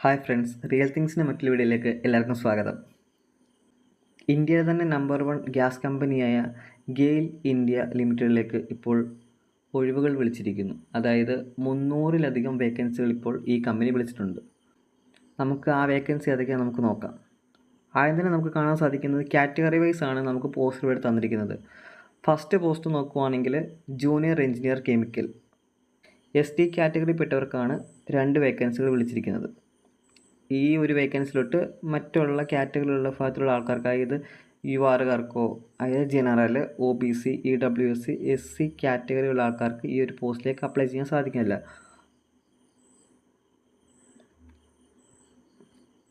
Hi friends, real തിങ്സിൻ്റെ മറ്റൊരു വീഡിയോയിലേക്ക് എല്ലാവർക്കും സ്വാഗതം. ഇന്ത്യയിലെ തന്നെ നമ്പർ 1 ഗ്യാസ് കമ്പനിയായ ഗെയിൽ ഇന്ത്യ ലിമിറ്റഡിലേക്ക് ഇപ്പോൾ ഒഴിവുകൾ വിളിച്ചിരിക്കുന്നു. അതായത് 300-ലധികം വേക്കൻസികൾ ഇപ്പോൾ ഈ കമ്പനി വിളിച്ചിട്ടുണ്ട്. നമുക്ക് ആ വേക്കൻസി ഏതൊക്കെയാണ് നമുക്ക് നോക്കാം. ആദ്യം തന്നെ നമുക്ക് കാണാൻ സാധിക്കുന്നത് കാറ്റഗറി വൈസ് ആണ് നമുക്ക് പോസ്റ്റുകൾ എടുത്ത് തന്നിരിക്കുന്നത്. ഫസ്റ്റ് പോസ്റ്റ് നോക്കുവാണെങ്കിൽ ജൂനിയർ എഞ്ചിനീയർ കെമിക്കൽ ST കാറ്റഗറിയിൽപ്പെട്ടവർക്കാണ് 2 വേക്കൻസികൾ വിളിച്ചിരിക്കുന്നത്. ഈ ഒരു വേക്കൻസിലോട്ട് മറ്റുള്ള കാറ്റഗറിയിലുള്ള ഭാഗത്തുള്ള ആൾക്കാർക്ക്, അതായത് യുവാറുകാർക്കോ, അതായത് ജനറൽ, OBC, EWS, SC കാറ്റഗറിയുള്ള ആൾക്കാർക്ക് ഈ ഒരു പോസ്റ്റിലേക്ക് അപ്ലൈ ചെയ്യാൻ സാധിക്കുന്നില്ല.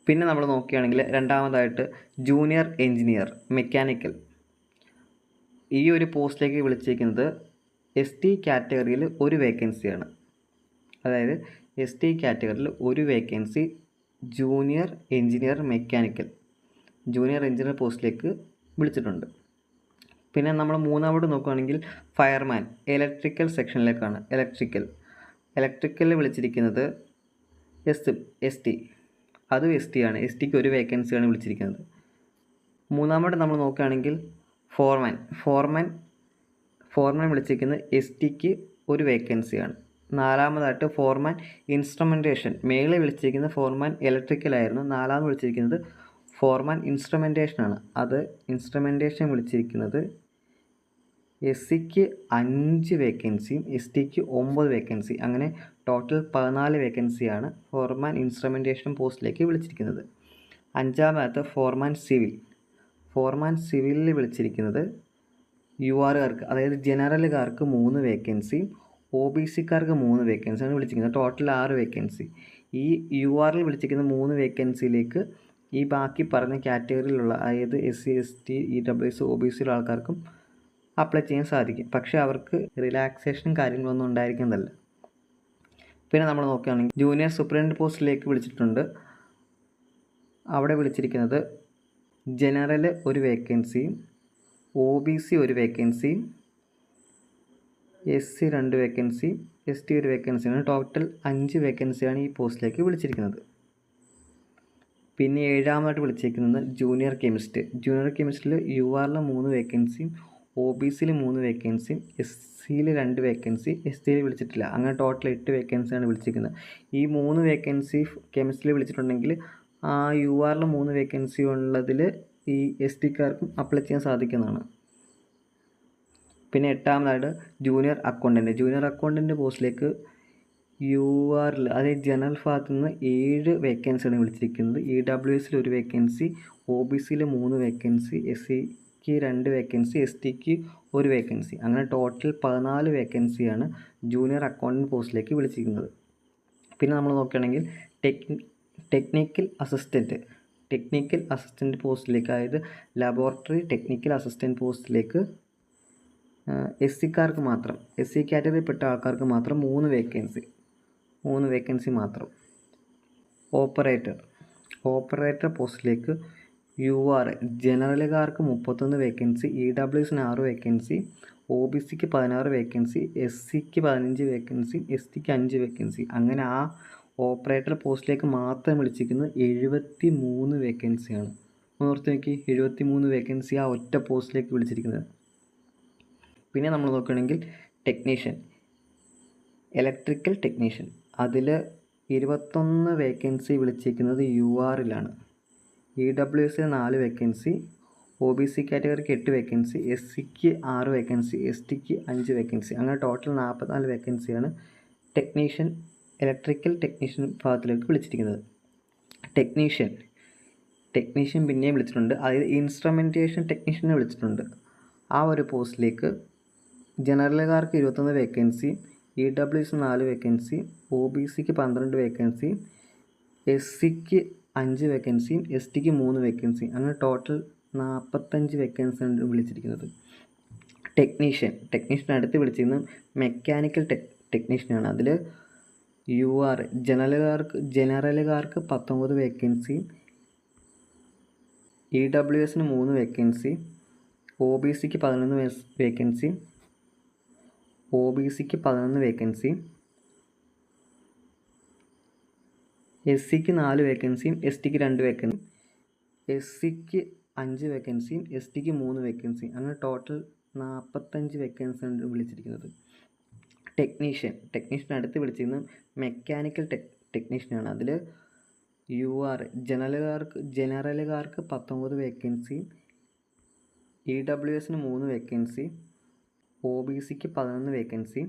പിന്നെ നമ്മൾ നോക്കുകയാണെങ്കിൽ രണ്ടാമതായിട്ട് ജൂനിയർ എഞ്ചിനീയർ മെക്കാനിക്കൽ, ഈ ഒരു പോസ്റ്റിലേക്ക് വിളിച്ചിരിക്കുന്നത് ST കാറ്റഗറിയിൽ ഒരു വേക്കൻസിയാണ്. അതായത് ST കാറ്റഗറിയിൽ ഒരു vacancy junior engineer mechanical, junior engineer പോസ്റ്റിലേക്ക് വിളിച്ചിട്ടുണ്ട്. പിന്നെ നമ്മൾ മൂന്നാമത് നോക്കുകയാണെങ്കിൽ ഫയർമാൻ ഇലക്ട്രിക്കൽ സെക്ഷനിലേക്കാണ്. ഇലക്ട്രിക്കലിൽ വിളിച്ചിരിക്കുന്നത് ST, അതും ST ആണ്. STക്ക് ഒരു വേക്കൻസിയാണ് വിളിച്ചിരിക്കുന്നത്. മൂന്നാമത് നമ്മൾ നോക്കുകയാണെങ്കിൽ ഫോർമാൻ വിളിച്ചിരിക്കുന്നത് STക്ക് ഒരു വേക്കൻസിയാണ്. നാലാമതായിട്ട് ഫോർമാൻ ഇൻസ്ട്രുമെൻറ്റേഷൻ, മേളിൽ വിളിച്ചിരിക്കുന്നത് ഫോർമാൻ ഇലക്ട്രിക്കലായിരുന്നു. നാലാമത് വിളിച്ചിരിക്കുന്നത് ഫോർമാൻ ഇൻസ്ട്രുമെൻറ്റേഷനാണ്. അത് ഇൻസ്ട്രുമെൻറ്റേഷൻ വിളിച്ചിരിക്കുന്നത് SCക്ക് 5 വേക്കൻസിയും STക്ക് 9 വേക്കൻസി, അങ്ങനെ ടോട്ടൽ 14 വേക്കൻസിയാണ് ഫോർമാൻ ഇൻസ്ട്രുമെൻറ്റേഷൻ പോസ്റ്റിലേക്ക് വിളിച്ചിരിക്കുന്നത്. അഞ്ചാമത്തെ ഫോർമാൻ സിവിലിൽ വിളിച്ചിരിക്കുന്നത് യുആറുകാർക്ക്, അതായത് ജനറലുകാർക്ക് 3 വേക്കൻസിയും OBCക്കാർക്ക് 3 വേക്കൻസിയാണ് വിളിച്ചിരിക്കുന്നത്. Total 6 vacancy. ഈ URൽ വിളിച്ചിരിക്കുന്ന 3 വേക്കൻസിയിലേക്ക് ഈ ബാക്കി പറഞ്ഞ കാറ്റഗറിയിലുള്ള, അതായത് SC, ST, EWS, OBCയിലുള്ള ആൾക്കാർക്കും അപ്ലൈ ചെയ്യാൻ സാധിക്കും. പക്ഷേ അവർക്ക് റിലാക്സേഷനും കാര്യങ്ങളൊന്നും ഉണ്ടായിരിക്കുന്നതല്ല. പിന്നെ നമ്മൾ നോക്കുകയാണെങ്കിൽ ജൂനിയർ സൂപ്രണ്ട് പോസ്റ്റിലേക്ക് വിളിച്ചിട്ടുണ്ട്. അവിടെ വിളിച്ചിരിക്കുന്നത് ജനറൽ ഒരു വേക്കൻസിയും OBC ഒരു വേക്കൻസിയും SC 2 വേക്കൻസി, ST ഒരു വേക്കൻസിയാണ്. ടോട്ടൽ 5 വേക്കൻസിയാണ് ഈ പോസ്റ്റിലേക്ക് വിളിച്ചിരിക്കുന്നത്. പിന്നെ ഏഴാമതായിട്ട് വിളിച്ചിരിക്കുന്നത് ജൂനിയർ കെമിസ്റ്റിൽ URൽ 3 വേക്കൻസിയും OBCയിൽ 3 വേക്കൻസിയും SCയിൽ 2 വേക്കൻസി, STയിൽ വിളിച്ചിട്ടില്ല. അങ്ങനെ ടോട്ടൽ 8 വേക്കൻസിയാണ് വിളിച്ചിരിക്കുന്നത്. ഈ 3 വേക്കൻസി കെമിസ്ട്രിയിൽ വിളിച്ചിട്ടുണ്ടെങ്കിൽ ആ URൽ 3 വേക്കൻസി ഉള്ളതിൽ ഈ STക്കാർക്കും അപ്ലൈ ചെയ്യാൻ സാധിക്കുന്നതാണ്. പിന്നെ എട്ടാമതായിട്ട് ജൂനിയർ അക്കൗണ്ടൻറ്റ് പോസ്റ്റിലേക്ക് URൽ, അതായത് ജനറൽ ഭാഗത്തു നിന്ന് 7 വേക്കൻസിയാണ് വിളിച്ചിരിക്കുന്നത്. EWSൽ 1 വേക്കൻസി, OBCയിൽ 3 വേക്കൻസി, SCക്ക് 2 വേക്കൻസി, STക്ക് 1 വേക്കൻസി, അങ്ങനെ ടോട്ടൽ 14 വേക്കൻസിയാണ് ജൂനിയർ അക്കൗണ്ടൻറ്റ് പോസ്റ്റിലേക്ക് വിളിച്ചിരിക്കുന്നത്. പിന്നെ നമ്മൾ നോക്കുകയാണെങ്കിൽ ടെക്നിക്കൽ അസിസ്റ്റൻറ്റ് പോസ്റ്റിലേക്ക്, അതായത് ലബോറട്ടറി ടെക്നിക്കൽ അസിസ്റ്റൻറ്റ് പോസ്റ്റിലേക്ക് SCക്കാർക്ക് മാത്രം, SC കാറ്റഗറിയിൽപ്പെട്ട ആൾക്കാർക്ക് മാത്രം 3 വേക്കൻസി മാത്രം. ഓപ്പറേറ്റർ പോസ്റ്റിലേക്ക് UR ജനറലുകാർക്ക് 31 വേക്കൻസി, EWSന് 6 വേക്കൻസി, OBCക്ക് 16 വേക്കൻസി, SCക്ക് 15 വേക്കൻസി, STക്ക് 5 വേക്കൻസി, അങ്ങനെ ആ ഓപ്പറേറ്റർ പോസ്റ്റിലേക്ക് മാത്രം വിളിച്ചിരിക്കുന്നത് 73 വേക്കൻസിയാണ്. ഓർത്ത് നോക്കി, 73 വേക്കൻസി ആ ഒറ്റ പോസ്റ്റിലേക്ക് വിളിച്ചിരിക്കുന്നത്. പിന്നെ നമ്മൾ നോക്കുകയാണെങ്കിൽ ഇലക്ട്രിക്കൽ ടെക്നീഷ്യൻ, അതിൽ 21 വേക്കൻസി വിളിച്ചിരിക്കുന്നത് URലാണ്. EWSന് 4 വേക്കൻസി, OBC കാറ്റഗറിക്ക് 8 വേക്കൻസി, SCക്ക് 6 വേക്കൻസി, STക്ക് 5 വേക്കൻസി, അങ്ങനെ ടോട്ടൽ 44 വേക്കൻസിയാണ് ഇലക്ട്രിക്കൽ ടെക്നീഷ്യൻ ഭാഗത്തിലേക്ക് വിളിച്ചിരിക്കുന്നത്. ടെക്നീഷ്യൻ പിന്നെയും വിളിച്ചിട്ടുണ്ട്, അതായത് ഇൻസ്ട്രുമെൻറ്റേഷൻ ടെക്നീഷ്യനെ വിളിച്ചിട്ടുണ്ട്. ആ ഒരു പോസ്റ്റിലേക്ക് ജനറലുകാർക്ക് 21 വേക്കൻസി, EWSന് 4 വേക്കൻസി, OBCക്ക് 12 വേക്കൻസി, SCക്ക് 5 വേക്കൻസിയും STക്ക് 3 വേക്കൻസി, അങ്ങനെ ടോട്ടൽ 45 വേക്കൻസിയാണ് വിളിച്ചിരിക്കുന്നത്. ടെക്നീഷ്യൻ അടുത്ത് വിളിച്ചിരുന്നത് മെക്കാനിക്കൽ ടെക്നീഷ്യനാണ്. അതിൽ UR ജനറലുകാർക്ക് 19 വേക്കൻസിയും, EWSന് 3 വേക്കൻസി, OBCക്ക് 11 വേക്കൻസി, എസ് സിക്ക് 4 വേക്കൻസിയും എസ് ടിക്ക് 2 വേക്കൻസിയും, എസ് സിക്ക് 5 വേക്കൻസിയും എസ് ടിക്ക് 3 വേക്കൻസിയും, അങ്ങനെ ടോട്ടൽ 45 വേക്കൻസിയാണ് വിളിച്ചിരിക്കുന്നത്. ടെക്നീഷ്യൻ അടുത്ത് വിളിച്ചിരുന്നത് മെക്കാനിക്കൽ ടെക്നീഷ്യനാണ്. അതിൽ UR ജനറലുകാർക്ക് 19 വേക്കൻസിയും EWSന് 3 വേക്കൻസി, OBCക്ക് 11 വേക്കൻസി,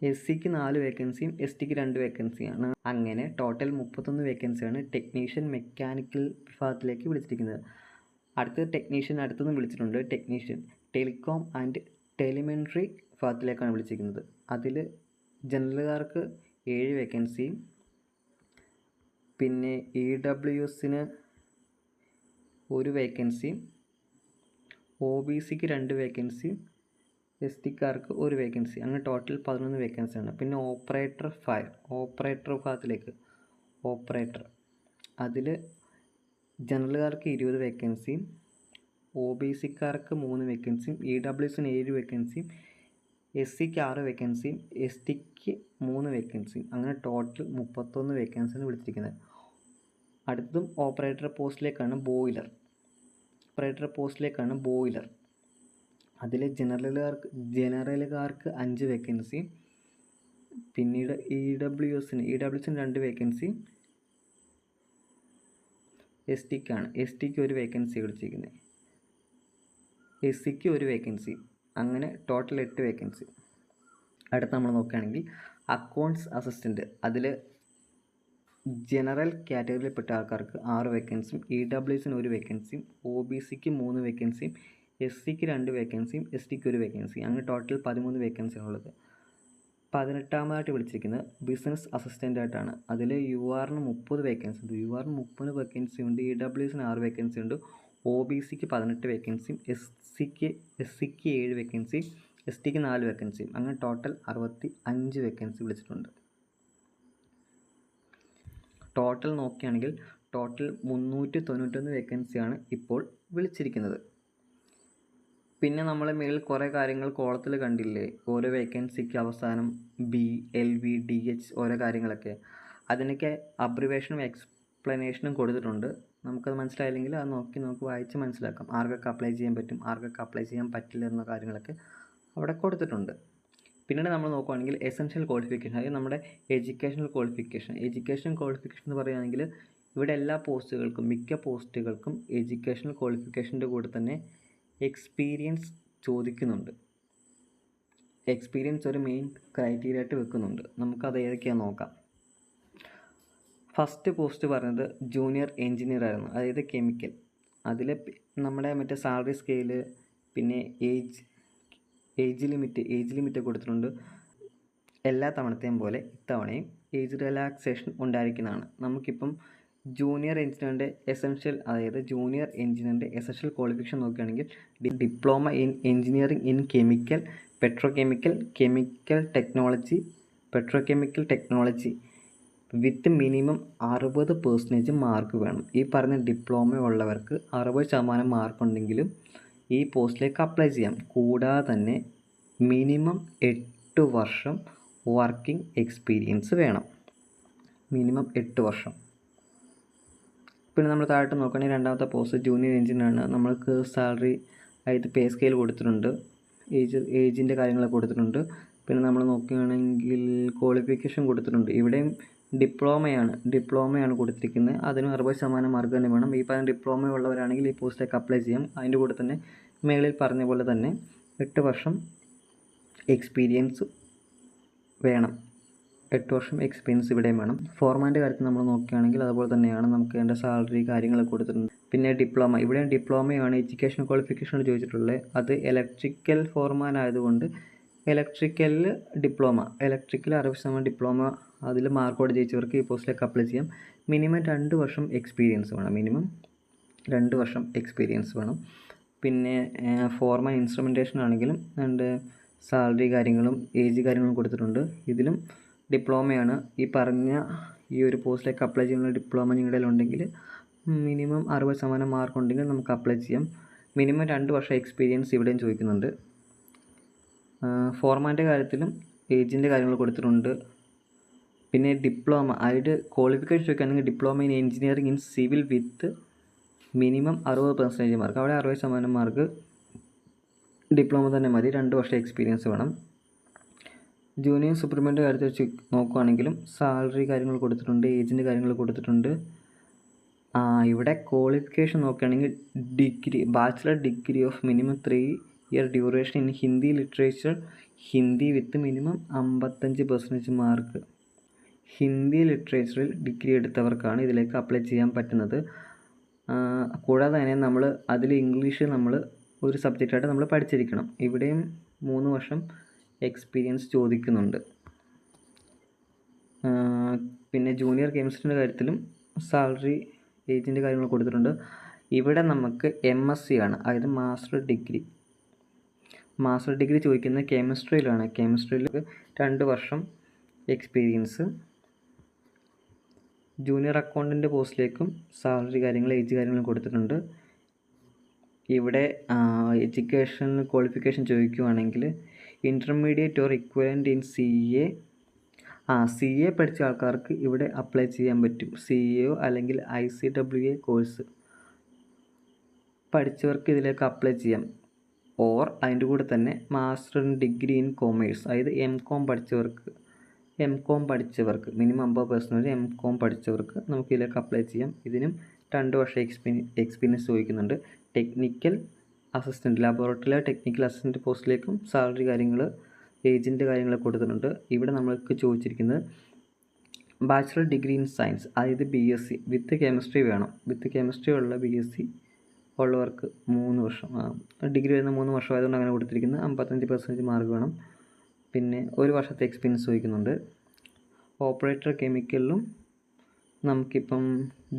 എസ് സിക്ക് 4 വേക്കൻസിയും എസ് ടിക്ക് 2 വേക്കൻസിയാണ്. അങ്ങനെ ടോട്ടൽ 31 വേക്കൻസിയാണ് ടെക്നീഷ്യൻ മെക്കാനിക്കൽ വിഭാഗത്തിലേക്ക് വിളിച്ചിരിക്കുന്നത്. അടുത്തതും വിളിച്ചിട്ടുണ്ട് ടെക്നീഷ്യൻ ടെലികോം ആൻഡ് ടെലിമെട്രി വിഭാഗത്തിലേക്കാണ് വിളിച്ചിരിക്കുന്നത്. അതിൽ ജനറലുകാർക്ക് 7 വേക്കൻസിയും, പിന്നെ EWSന് 1 വേക്കൻസിയും, OBCക്ക് 2 വേക്കൻസിയും, എസ് ടിക്കാർക്ക് 1 വേക്കൻസി, അങ്ങനെ ടോട്ടൽ 11 വേക്കൻസിയാണ്. പിന്നെ ഓപ്പറേറ്റർ വിഭാഗത്തിലേക്ക് അതിൽ ജനറലുകാർക്ക് 20 വേക്കൻസിയും, OBCക്കാർക്ക് 3 വേക്കൻസിയും, EWSന് 7 വേക്കൻസിയും, എസ് സിക്ക് 6 വേക്കൻസിയും, എസ് ടിക്ക് 3 വേക്കൻസിയും, അങ്ങനെ ടോട്ടൽ 31 വേക്കൻസിയാണ് വിളിച്ചിരിക്കുന്നത്. അടുത്തതും ഓപ്പറേറ്റർ പോസ്റ്റിലേക്കാണ് ബോയിലർ. അതിൽ ജനറലുകാർക്ക് 5 വേക്കൻസിയും, പിന്നീട് EWSന് 2 വേക്കൻസി, എസ് ടിക്ക് 1 വേക്കൻസി വിളിച്ചിരിക്കുന്നത്, എസ് സിക്ക് 1 വേക്കൻസി, അങ്ങനെ ടോട്ടൽ 8 വേക്കൻസി. അടുത്ത് നമ്മൾ നോക്കുകയാണെങ്കിൽ അക്കൗണ്ട്സ് അസിസ്റ്റൻറ്റ്. അതിൽ ജനറൽ കാറ്റഗറിയിൽപ്പെട്ട ആൾക്കാർക്ക് 6 വേക്കൻസിയും, EWSന് 1 വേക്കൻസിയും, OBCക്ക് 3 വേക്കൻസിയും, എസ് സിക്ക് 2 വേക്കൻസിയും, എസ് ടിക്ക് 1 വേക്കൻസി, അങ്ങനെ ടോട്ടൽ 13 വേക്കൻസിയാണുള്ളത്. 18ാമതായിട്ട് വിളിച്ചിരിക്കുന്നത് ബിസിനസ് അസിസ്റ്റൻ്റ് ആയിട്ടാണ്. അതിൽ URന് 30 വേക്കൻസി ഉണ്ട്, ഉണ്ട്, EWSന് 6 വേക്കൻസി ഉണ്ട്, OBCക്ക് 18 വേക്കൻസിയും, എസ് സിക്ക് 7 വേക്കൻസി, എസ് ടിക്ക് 4 വേക്കൻസിയും, അങ്ങനെ ടോട്ടൽ 65 വേക്കൻസി വിളിച്ചിട്ടുണ്ട്. ടോട്ടൽ നോക്കുകയാണെങ്കിൽ ടോട്ടൽ 391 വേക്കൻസിയാണ് ഇപ്പോൾ വിളിച്ചിരിക്കുന്നത്. പിന്നെ നമ്മൾ മേളിൽ കുറേ കാര്യങ്ങൾ കോളത്തിൽ കണ്ടില്ലേ, ഓരോ വേക്കൻസിക്ക് അവസാനം B, LV, DH ഓരോ കാര്യങ്ങളൊക്കെ, അതിനൊക്കെ അബ്രിവേഷനും എക്സ്പ്ലനേഷനും കൊടുത്തിട്ടുണ്ട്. നമുക്കത് മനസ്സിലായില്ലെങ്കിൽ അത് നോക്കി വായിച്ച് മനസ്സിലാക്കാം. ആർക്കൊക്കെ അപ്ലൈ ചെയ്യാൻ പറ്റും, ആർക്കൊക്കെ അപ്ലൈ ചെയ്യാൻ പറ്റില്ല എന്ന കാര്യങ്ങളൊക്കെ അവിടെ കൊടുത്തിട്ടുണ്ട്. പിന്നീട് നമ്മൾ നോക്കുകയാണെങ്കിൽ എസെൻഷ്യൽ ക്വാളിഫിക്കേഷൻ, അതായത് നമ്മുടെ എഡ്യൂക്കേഷണൽ ക്വാളിഫിക്കേഷൻ എന്ന് പറയുകയാണെങ്കിൽ ഇവിടെ മിക്ക പോസ്റ്റുകൾക്കും എഡ്യൂക്കേഷണൽ ക്വാളിഫിക്കേഷൻ്റെ കൂടെ തന്നെ എക്സ്പീരിയൻസ് ചോദിക്കുന്നുണ്ട്. എക്സ്പീരിയൻസ് ഒരു മെയിൻ ക്രൈറ്റീരിയ ആയിട്ട് വെക്കുന്നുണ്ട്. നമുക്കത് ഏതൊക്കെയാണെന്ന് നോക്കാം. ഫസ്റ്റ് പോസ്റ്റ് പറഞ്ഞത് ജൂനിയർ എഞ്ചിനീയർ ആയിരുന്നു, അതായത് കെമിക്കൽ. അതിൽ നമ്മുടെ സാലറി സ്കെയില്, പിന്നെ ഏജ് ലിമിറ്റ് കൊടുത്തിട്ടുണ്ട്. എല്ലാ തവണത്തെയും പോലെ ഇത്തവണയും ഏജ് റിലാക്സേഷൻ ഉണ്ടായിരിക്കുന്നതാണ്. നമുക്കിപ്പം ജൂനിയർ എഞ്ചിനീയറിൻ്റെ എസൻഷ്യൽ ക്വാളിഫിക്കേഷൻ നോക്കുകയാണെങ്കിൽ diploma in engineering in chemical, chemical technology with minimum 60% mark വേണം. ഈ പറഞ്ഞ ഡിപ്ലോമ ഉള്ളവർക്ക് 60% മാർക്കുണ്ടെങ്കിലും ഈ പോസ്റ്റിലേക്ക് അപ്ലൈ ചെയ്യാം. കൂടാതെ തന്നെ മിനിമം 8 വർഷം വർക്കിംഗ് എക്സ്പീരിയൻസ് വേണം, മിനിമം 8 വർഷം. പിന്നെ നമ്മൾ താഴോട്ട് നോക്കുകയാണെങ്കിൽ രണ്ടാമത്തെ പോസ്റ്റ് ജൂനിയർ എഞ്ചിനീയറാണ്. നമ്മൾക്ക് സാലറി ആയിട്ട് പേ സ്കെയിൽ കൊടുത്തിട്ടുണ്ട്, ഏജിൻ്റെ കാര്യങ്ങളൊക്കെ കൊടുത്തിട്ടുണ്ട്. പിന്നെ നമ്മൾ നോക്കുകയാണെങ്കിൽ ക്വാളിഫിക്കേഷൻ കൊടുത്തിട്ടുണ്ട്. ഇവിടെയും ഡിപ്ലോമയാണ് കൊടുത്തിരിക്കുന്നത്. അതിന് 60% മാർക്ക് തന്നെ വേണം. ഈ പറഞ്ഞ ഡിപ്ലോമ ഉള്ളവരാണെങ്കിൽ ഈ പോസ്റ്റിലേക്ക് അപ്ലൈ ചെയ്യാം. അതിൻ്റെ കൂടെ തന്നെ മേളിൽ പറഞ്ഞ പോലെ തന്നെ 8 വർഷം എക്സ്പീരിയൻസ് വേണം. 8 വർഷം എക്സ്പീരിയൻസ് ഇവിടെയും വേണം. ഫോർമാൻ്റെ കാര്യത്തിൽ നമ്മൾ നോക്കുകയാണെങ്കിൽ അതുപോലെ തന്നെയാണ്. നമുക്ക് വേണ്ട സാലറി കാര്യങ്ങളൊക്കെ കൊടുത്തിട്ടുണ്ട്. പിന്നെ ഇവിടെയും ഡിപ്ലോമയാണ് എഡ്യൂക്കേഷൻ ക്വാളിഫിക്കേഷൻ ചോദിച്ചിട്ടുള്ളത്. അത് ഇലക്ട്രിക്കൽ ഫോർമാൻ ആയതുകൊണ്ട് ഇലക്ട്രിക്കലിൽ 60% ഡിപ്ലോമ, അതിൽ മാർക്കോട് ജയിച്ചവർക്ക് ഈ പോസ്റ്റിലേക്ക് അപ്ലൈ ചെയ്യാം. മിനിമം 2 വർഷം എക്സ്പീരിയൻസ് വേണം. പിന്നെ ഫോർമാൻ ഇൻസ്ട്രുമെൻറ്റേഷൻ ആണെങ്കിലും സാലറി കാര്യങ്ങളും ഏജ് കാര്യങ്ങളും കൊടുത്തിട്ടുണ്ട്. ഇതിലും ഡിപ്ലോമയാണ്. ഈ ഒരു പോസ്റ്റിലേക്ക് അപ്ലൈ ചെയ്യുന്ന ഡിപ്ലോമ നിങ്ങളുടെ ഉണ്ടെങ്കിൽ മിനിമം 60% മാർക്ക് ഉണ്ടെങ്കിൽ നമുക്ക് അപ്ലൈ ചെയ്യാം. മിനിമം 2 വർഷം എക്സ്പീരിയൻസ് ഇവിടെയും ചോദിക്കുന്നുണ്ട്. ഫോർമാൻ്റെ കാര്യത്തിലും ഏജിൻ്റെ കാര്യങ്ങൾ കൊടുത്തിട്ടുണ്ട്. പിന്നെ ഡിപ്ലോമ, അതായത് ക്വാളിഫിക്കേഷൻ ചോദിക്കുകയാണെങ്കിൽ diploma in engineering in civil with minimum 60% mark. അവിടെ 60% മാർക്ക് ഡിപ്ലോമ തന്നെ മതി. 2 വർഷം എക്സ്പീരിയൻസ് വേണം. ജൂനിയർ സൂപ്രണ്ടിൻ്റെ കാര്യത്തിൽ വെച്ച് നോക്കുകയാണെങ്കിലും സാലറി കാര്യങ്ങൾ കൊടുത്തിട്ടുണ്ട്, ഏജിൻ്റെ കാര്യങ്ങൾ കൊടുത്തിട്ടുണ്ട്. ഇവിടെ ക്വാളിഫിക്കേഷൻ നോക്കുകയാണെങ്കിൽ degree, bachelor degree of minimum 3 year duration in Hindi literature, Hindi with minimum 55% mark. Hindi ലിറ്ററേച്ചറിൽ ഡിഗ്രി എടുത്തവർക്കാണ് ഇതിലേക്ക് അപ്ലൈ ചെയ്യാൻ പറ്റുന്നത്. കൂടാതെ തന്നെ നമ്മൾ അതിൽ ഇംഗ്ലീഷ് നമ്മൾ ഒരു സബ്ജക്റ്റായിട്ട് നമ്മൾ പഠിച്ചിരിക്കണം. ഇവിടെയും 3 വർഷം എക്സ്പീരിയൻസ് ചോദിക്കുന്നുണ്ട്. പിന്നെ ജൂനിയർ കെമിസ്ട്രിൻ്റെ കാര്യത്തിലും സാലറി, ഏജിൻ്റെ കാര്യങ്ങൾ കൊടുത്തിട്ടുണ്ട്. ഇവിടെ നമുക്ക് MSc ആണ്, അതായത് മാസ്റ്റർ ഡിഗ്രി ചോദിക്കുന്നത് കെമിസ്ട്രിയിലാണ്. കെമിസ്ട്രിയിൽ 2 വർഷം എക്സ്പീരിയൻസ്. ജൂനിയർ അക്കൗണ്ടൻ്റ് പോസ്റ്റിലേക്കും സാലറി കാര്യങ്ങൾ, ഏജ് കാര്യങ്ങൾ കൊടുത്തിട്ടുണ്ട്. ഇവിടെ എഡ്യൂക്കേഷൻ ക്വാളിഫിക്കേഷൻ ചോദിക്കുകയാണെങ്കിൽ intermediate or equivalent in CA പഠിച്ച ആൾക്കാർക്ക് ഇവിടെ അപ്ലൈ ചെയ്യാൻ പറ്റും. CA അല്ലെങ്കിൽ ICWA കോഴ്സ് പഠിച്ചവർക്ക് ഇതിലേക്ക് അപ്ലൈ ചെയ്യാം. ഓർ അതിൻ്റെ കൂടെ തന്നെ മാസ്റ്റർ ഡിഗ്രി ഇൻ കൊമേഴ്സ്, അതായത് MCOM പഠിച്ചവർക്ക് മിനിമം 50% MCOM പഠിച്ചവർക്ക് നമുക്ക് ഇതിലേക്ക് അപ്ലൈ ചെയ്യാം. ഇതിനും 2 വർഷം എക്സ്പീരിയൻസ് ചോദിക്കുന്നുണ്ട്. ടെക്നിക്കൽ അസിസ്റ്റൻറ്റ്, ലബോറട്ടറിയിലെ ടെക്നിക്കൽ അസിസ്റ്റൻറ്റ് പോസ്റ്റിലേക്കും സാലറി കാര്യങ്ങൾ, ഏജിൻ്റെ കാര്യങ്ങൾ കൊടുത്തിട്ടുണ്ട്. ഇവിടെ നമ്മൾക്ക് ചോദിച്ചിരിക്കുന്നത് ബാച്ചിലർ ഡിഗ്രി ഇൻ സയൻസ്, അതായത് BSc വിത്ത് കെമിസ്ട്രി വേണം. വിത്ത് കെമിസ്ട്രി ഉള്ള BSc ഉള്ളവർക്ക് 3 വർഷം ഡിഗ്രി വരുന്ന 3 വർഷം ആയതുകൊണ്ട് അങ്ങനെ കൊടുത്തിരിക്കുന്നത്. 55% മാർക്ക് വേണം. പിന്നെ 1 വർഷത്തെ എക്സ്പീരിയൻസ് ചോദിക്കുന്നുണ്ട്. ഓപ്പറേറ്റർ കെമിക്കലിലും നമുക്കിപ്പം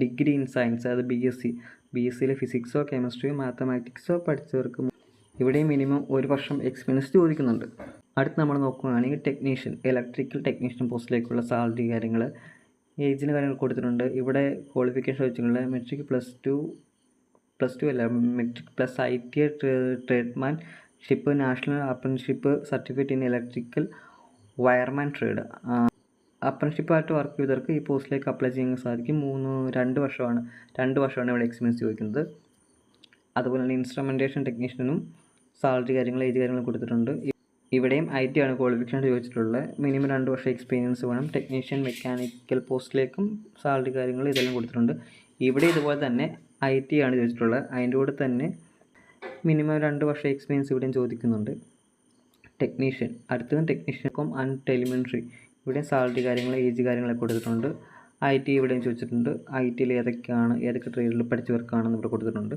ഡിഗ്രി ഇൻ സയൻസ്, അതായത് BScയിൽ ഫിസിക്സോ കെമിസ്ട്രിയോ മാത്തമാറ്റിക്സോ പഠിച്ചവർക്ക് ഇവിടെ മിനിമം 1 വർഷം എക്സ്പീരിയൻസ് ചോദിക്കുന്നുണ്ട്. അടുത്ത് നമ്മൾ നോക്കുകയാണെങ്കിൽ ടെക്നീഷ്യൻ, ഇലക്ട്രിക്കൽ ടെക്നീഷ്യൻ പോസ്റ്റിലേക്കുള്ള സാലറി കാര്യങ്ങൾ, ഏജിൻ്റെ കാര്യങ്ങൾ കൊടുത്തിട്ടുണ്ട്. ഇവിടെ ക്വാളിഫിക്കേഷൻ ചോദിച്ചിട്ടുള്ള മെട്രിക് പ്ലസ് ടു അല്ല, matric plus ITI tradesmanship, national apprenticeship certificate in electrical wireman trade. അപ്രന്റീസ്ഷിപ്പായിട്ട് വർക്ക് ചെയ്തവർക്ക് ഈ പോസ്റ്റിലേക്ക് അപ്ലൈ ചെയ്യാൻ സാധിക്കും. 2 വർഷമാണ് ഇവിടെ എക്സ്പീരിയൻസ് ചോദിക്കുന്നത്. അതുപോലെ തന്നെ ഇൻസ്ട്രുമെൻറ്റേഷൻ ടെക്നീഷ്യനും സാലറി കാര്യങ്ങൾ, ഏജ് കാര്യങ്ങൾ കൊടുത്തിട്ടുണ്ട്. ഇവിടെയും IT ആണ് ക്വാളിഫിക്കേഷൻ ചോദിച്ചിട്ടുള്ളത്. മിനിമം 2 വർഷം എക്സ്പീരിയൻസ് വേണം. ടെക്നീഷ്യൻ മെക്കാനിക്കൽ പോസ്റ്റിലേക്കും സാലറി കാര്യങ്ങൾ ഇതെല്ലാം കൊടുത്തിട്ടുണ്ട്. ഇവിടെ ഇതുപോലെ തന്നെ IT ആണ് ചോദിച്ചിട്ടുള്ളത്. അതിൻ്റെ കൂടെ തന്നെ മിനിമം 2 വർഷം എക്സ്പീരിയൻസ് ഇവിടെയും ചോദിക്കുന്നുണ്ട്. ടെക്നീഷ്യൻ, അടുത്തത് ടെക്നീഷ്യൻ ആൻഡ് ടെലിമെട്രി, ഇവിടെ സാലറി കാര്യങ്ങൾ, ഏജ് കാര്യങ്ങളൊക്കെ കൊടുത്തിട്ടുണ്ട്. IT ഇവിടെയും ചോദിച്ചിട്ടുണ്ട്. ITയിൽ ഏതൊക്കെ ട്രേഡിൽ പഠിച്ചവർക്കാണെന്ന് ഇവിടെ കൊടുത്തിട്ടുണ്ട്.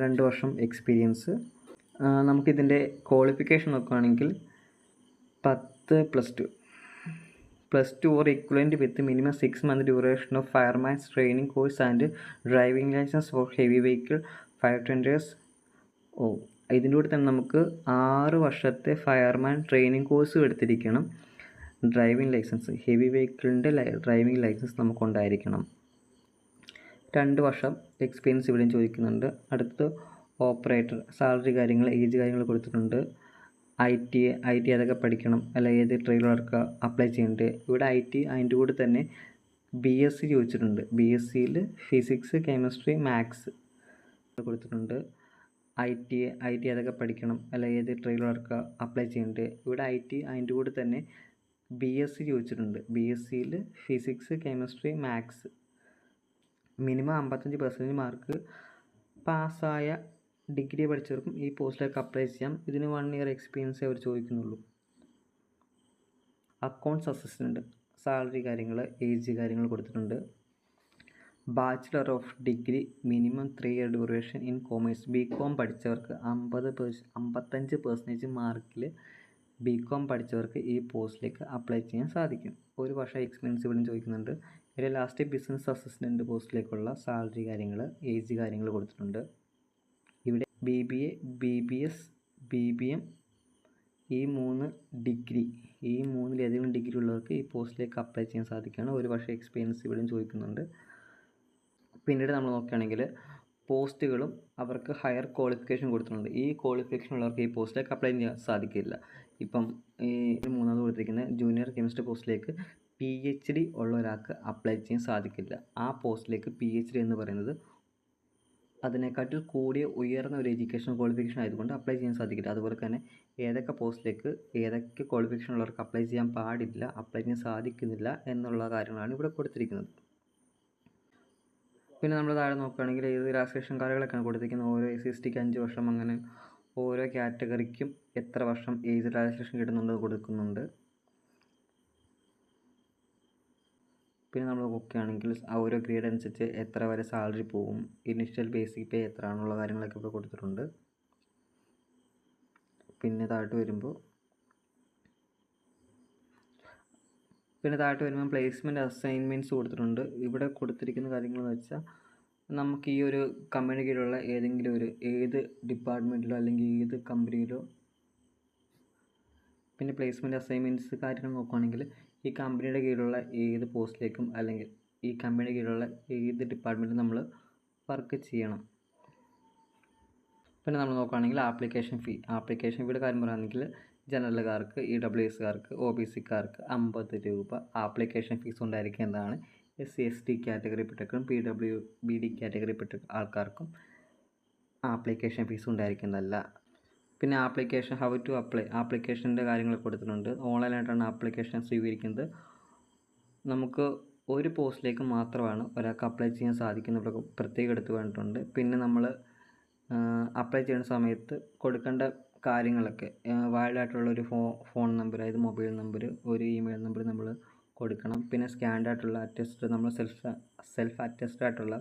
2 വർഷം എക്സ്പീരിയൻസ്. നമുക്കിതിൻ്റെ ക്വാളിഫിക്കേഷൻ നോക്കുകയാണെങ്കിൽ 10 +2 or equivalent with minimum 6 month duration of fireman's training course and driving licence for heavy vehicle 5 tenders. ഇതിൻ്റെ കൂടെ തന്നെ നമുക്ക് 6 വർഷത്തെ ഫയർമാൻ ട്രെയിനിങ് കോഴ്സ് എടുത്തിരിക്കണം. ഡ്രൈവിംഗ് ലൈസൻസ്, ഹെവി വെഹിക്കിളിൻ്റെ ഡ്രൈവിംഗ് ലൈസൻസ് നമുക്കുണ്ടായിരിക്കണം. 2 വർഷം എക്സ്പീരിയൻസ് ഇവിടെയും ചോദിക്കുന്നുണ്ട്. അടുത്ത് ഓപ്പറേറ്റർ, സാലറി കാര്യങ്ങൾ, ഏജ് കാര്യങ്ങൾ കൊടുത്തിട്ടുണ്ട്. IT അതൊക്കെ പഠിക്കണം, അല്ല ഏത് ട്രെയിലർക്ക് അപ്ലൈ ചെയ്യേണ്ടത്. ഇവിടെ IT അതിൻ്റെ കൂടെ തന്നെ BSc ചോദിച്ചിട്ടുണ്ട്. BScയിൽ ഫിസിക്സ്, കെമിസ്ട്രി, മാത്സ് കൊടുത്തിട്ടുണ്ട്. IT അതൊക്കെ പഠിക്കണം, അല്ല ഏത് ട്രെയിലർക്ക് അപ്ലൈ ചെയ്യേണ്ടത്. ഇവിടെ IT അതിൻ്റെ കൂടെ തന്നെ BSc ചോദിച്ചിട്ടുണ്ട്. BScയിൽ physics, chemistry, maths minimum 55% mark പാസ്സായ ഡിഗ്രി പഠിച്ചവർക്കും ഈ പോസ്റ്റിലേക്ക് അപ്ലൈ ചെയ്യാം. ഇതിന് 1 ഇയർ എക്സ്പീരിയൻസേ അവർ ചോദിക്കുന്നുള്ളൂ. അക്കൗണ്ട്സ് അസിസ്റ്റൻറ്റ്, സാലറി കാര്യങ്ങൾ, ഏജ് കാര്യങ്ങൾ കൊടുത്തിട്ടുണ്ട്. Bachelor of degree minimum 3 year duration in commerce, BCom പഠിച്ചവർക്ക് 55% മാർക്കിൽ BCom പഠിച്ചവർക്ക് ഈ പോസ്റ്റിലേക്ക് അപ്ലൈ ചെയ്യാൻ സാധിക്കും. 1 വർഷം എക്സ്പീരിയൻസ് ഇവിടെ ചോദിക്കുന്നുണ്ട്. ഇതിൽ ലാസ്റ്റ് ബിസിനസ് അസിസ്റ്റൻറ്റ് പോസ്റ്റിലേക്കുള്ള സാലറി കാര്യങ്ങൾ, ഏജ് കാര്യങ്ങൾ കൊടുത്തിട്ടുണ്ട്. ഇവിടെ BBA, BBS, BBM ഈ 3 ഡിഗ്രി, ഈ 3-ലേതെങ്കിലും ഡിഗ്രി ഉള്ളവർക്ക് ഈ പോസ്റ്റിലേക്ക് അപ്ലൈ ചെയ്യാൻ സാധിക്കുകയാണ്. 1 വർഷം എക്സ്പീരിയൻസ് ഇവിടെയും ചോദിക്കുന്നുണ്ട്. പിന്നീട് നമ്മൾ നോക്കുകയാണെങ്കിൽ പോസ്റ്റുകളും അവർക്ക് ഹയർ ക്വാളിഫിക്കേഷൻ കൊടുത്തിട്ടുണ്ട്. ഈ ക്വാളിഫിക്കേഷൻ ഉള്ളവർക്ക് ഈ പോസ്റ്റിലേക്ക് അപ്ലൈ ചെയ്യാൻ സാധിക്കില്ല. ഇപ്പം ഈ 3ാമത് കൊടുത്തിരിക്കുന്ന ജൂനിയർ കെമിസ്ട്രി പോസ്റ്റിലേക്ക് PhD ഉള്ള ഒരാൾക്ക് അപ്ലൈ ചെയ്യാൻ സാധിക്കില്ല. ആ പോസ്റ്റിലേക്ക് PhD എന്ന് പറയുന്നത് അതിനെക്കാട്ടിൽ കൂടിയ ഉയർന്ന ഒരു എഡ്യൂക്കേഷൻ ക്വാളിഫിക്കേഷൻ ആയതുകൊണ്ട് അപ്ലൈ ചെയ്യാൻ സാധിക്കില്ല. അതുപോലെ തന്നെ ഏതൊക്കെ പോസ്റ്റിലേക്ക് ഏതൊക്കെ ക്വാളിഫിക്കേഷൻ ഉള്ളവർക്ക് അപ്ലൈ ചെയ്യാൻ പാടില്ല, അപ്ലൈ ചെയ്യാൻ സാധിക്കുന്നില്ല എന്നുള്ള കാര്യങ്ങളാണ് ഇവിടെ കൊടുത്തിരിക്കുന്നത്. പിന്നെ നമ്മൾ താഴെ നോക്കുകയാണെങ്കിൽ ഏത് റിലാക്സേഷൻ കാര്യങ്ങളൊക്കെയാണ് കൊടുത്തിരിക്കുന്നത്. ഓരോ SC/STക്ക് 5 വർഷം, അങ്ങനെ ഓരോ കാറ്റഗറിക്കും എത്ര വർഷം ഏജ് റിലാക്സേഷൻ കിട്ടുന്നുണ്ട് കൊടുക്കുന്നുണ്ട്. പിന്നെ നമ്മൾ നോക്കുകയാണെങ്കിൽ ഓരോ ഗ്രേഡ് അനുസരിച്ച് എത്ര വരെ സാലറി പോകും, ഇനിഷ്യൽ ബേസിക് പേ എത്ര ആണെന്നുള്ള കാര്യങ്ങളൊക്കെ ഇവിടെ കൊടുത്തിട്ടുണ്ട്. പിന്നെ താഴോട്ട് വരുമ്പോൾ പ്ലേസ്മെൻറ്റ് അസൈൻമെൻറ്റ്സ് കൊടുത്തിട്ടുണ്ട്. ഇവിടെ കൊടുത്തിരിക്കുന്ന കാര്യങ്ങളെന്ന് വെച്ചാൽ നമുക്ക് ഈ ഒരു കമ്പനി കീഴിലുള്ള ഏതെങ്കിലും ഒരു ഏത് ഡിപ്പാർട്ട്മെൻറ്റിലോ അല്ലെങ്കിൽ ഏത് കമ്പനിയിലോ, പിന്നെ പ്ലേസ്മെൻറ്റ് അസൈൻമെൻറ്റ്സ് കാര്യങ്ങൾ നോക്കുകയാണെങ്കിൽ ഈ കമ്പനിയുടെ കീഴിലുള്ള ഏത് പോസ്റ്റിലേക്കും അല്ലെങ്കിൽ ഈ കമ്പനിയുടെ കീഴിലുള്ള ഏത് ഡിപ്പാർട്ട്മെൻറ്റിലും നമ്മൾ വർക്ക് ചെയ്യണം. പിന്നെ നമ്മൾ നോക്കുകയാണെങ്കിൽ ആപ്ലിക്കേഷൻ ഫീയുടെ കാര്യം പറയുകയാണെങ്കിൽ ജനറലുകാർക്ക്, EWSകാർക്ക്, OBCക്കാർക്ക് 50 രൂപ ആപ്ലിക്കേഷൻ ഫീസ് ഉണ്ടായിരിക്കുന്നതാണ്. SC/ST കാറ്റഗറിപ്പെട്ടവർക്കും PWBD കാറ്റഗറിപ്പെട്ട ആൾക്കാർക്കും ആപ്ലിക്കേഷൻ ഫീസ് ഉണ്ടായിരിക്കുന്നതല്ല. പിന്നെ ഹൗ ടു അപ്ലൈ ആപ്ലിക്കേഷൻ്റെ കാര്യങ്ങൾ കൊടുത്തിട്ടുണ്ട്. ഓൺലൈനായിട്ടാണ് ആപ്ലിക്കേഷൻ സ്വീകരിക്കുന്നത്. നമുക്ക് ഒരു പോസ്റ്റിലേക്ക് മാത്രമാണ് ഒരാൾക്ക് അപ്ലൈ ചെയ്യാൻ സാധിക്കുന്നത് പ്രത്യേകം എടുത്തു പറഞ്ഞിട്ടുണ്ട്. പിന്നെ നമ്മൾ അപ്ലൈ ചെയ്യുന്ന സമയത്ത് കൊടുക്കേണ്ട കാര്യങ്ങളൊക്കെ വാലിഡായിട്ടുള്ള ഒരു ഫോൺ നമ്പർ, അതായത് മൊബൈൽ നമ്പർ, ഒരു ഇമെയിൽ നമ്പർ നമ്മൾ കൊടുക്കണം. പിന്നെ സ്കാൻഡ് ആയിട്ടുള്ള അറ്റസ്റ്റ്, നമ്മൾ സെൽഫ് അറ്റസ്റ്റ് ആയിട്ടുള്ള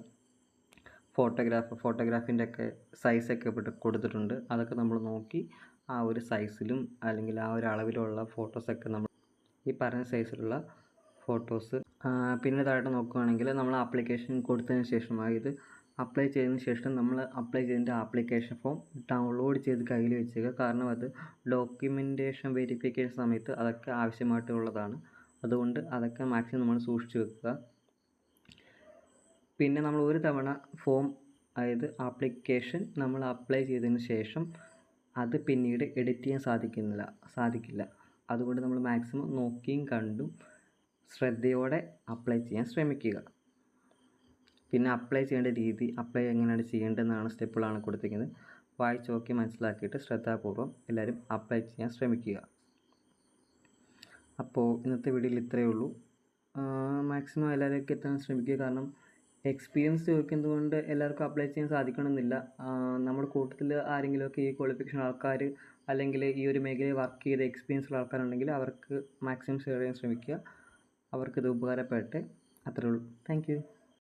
ഫോട്ടോഗ്രാഫിൻ്റെ ഒക്കെ സൈസൊക്കെ ഇവിടെ കൊടുത്തിട്ടുണ്ട്. അതൊക്കെ നമ്മൾ നോക്കി ആ ഒരു സൈസിലും അല്ലെങ്കിൽ ആ ഒരു അളവിലുള്ള ഫോട്ടോസൊക്കെ നമ്മൾ ഈ പറഞ്ഞ സൈസിലുള്ള ഫോട്ടോസ്. പിന്നെ താഴോട്ട് നോക്കുകയാണെങ്കിൽ നമ്മൾ ആപ്ലിക്കേഷൻ കൊടുത്തതിന് ശേഷം, അതായത് അപ്ലൈ ചെയ്തതിന് ശേഷം നമ്മൾ അപ്ലൈ ചെയ്തതിൻ്റെ ആപ്ലിക്കേഷൻ ഫോം ഡൗൺലോഡ് ചെയ്ത് കയ്യിൽ വെച്ചേക്കുക. കാരണം അത് ഡോക്യുമെൻറ്റേഷൻ വെരിഫിക്കേഷൻ സമയത്ത് അതൊക്കെ ആവശ്യമായിട്ടുള്ളതാണ്. അതുകൊണ്ട് അതൊക്കെ മാക്സിമം നമ്മൾ സൂക്ഷിച്ച് വെക്കുക. പിന്നെ നമ്മൾ ഒരു തവണ ഫോം, അതായത് ആപ്ലിക്കേഷൻ നമ്മൾ അപ്ലൈ ചെയ്തതിന് ശേഷം അത് പിന്നീട് എഡിറ്റ് ചെയ്യാൻ സാധിക്കില്ല. അതുകൊണ്ട് നമ്മൾ മാക്സിമം നോക്കിയും കണ്ടും ശ്രദ്ധയോടെ അപ്ലൈ ചെയ്യാൻ ശ്രമിക്കുക. പിന്നെ അപ്ലൈ ചെയ്യേണ്ട രീതി, അപ്ലൈ എങ്ങനെയാണ് ചെയ്യേണ്ടതെന്നാണ് സ്റ്റെപ്പുകളാണ് കൊടുത്തിരിക്കുന്നത്. വായിച്ച് നോക്കി മനസ്സിലാക്കിയിട്ട് ശ്രദ്ധാപൂർവം എല്ലാവരും അപ്ലൈ ചെയ്യാൻ ശ്രമിക്കുക. അപ്പോൾ ഇന്നത്തെ വീഡിയോയിൽ ഇത്രയേ ഉള്ളൂ. മാക്സിമം എല്ലാവരിലേക്ക് എത്താൻ ശ്രമിക്കുക. കാരണം എക്സ്പീരിയൻസ് ചോദിക്കുന്നത് കൊണ്ട് എല്ലാവർക്കും അപ്ലൈ ചെയ്യാൻ സാധിക്കണമെന്നില്ല. നമ്മുടെ കൂട്ടത്തിൽ ആരെങ്കിലുമൊക്കെ ഈ ക്വാളിഫിക്കേഷൻ ആൾക്കാർ അല്ലെങ്കിൽ ഈ ഒരു മേഖലയിൽ വർക്ക് ചെയ്ത എക്സ്പീരിയൻസ് ഉള്ള ആൾക്കാരുണ്ടെങ്കിൽ അവർക്ക് മാക്സിമം ഷെയർ ചെയ്യാൻ ശ്രമിക്കുക. അവർക്കിത് ഉപകാരപ്പെടട്ടെ. അത്രയേ ഉള്ളൂ. Thank you.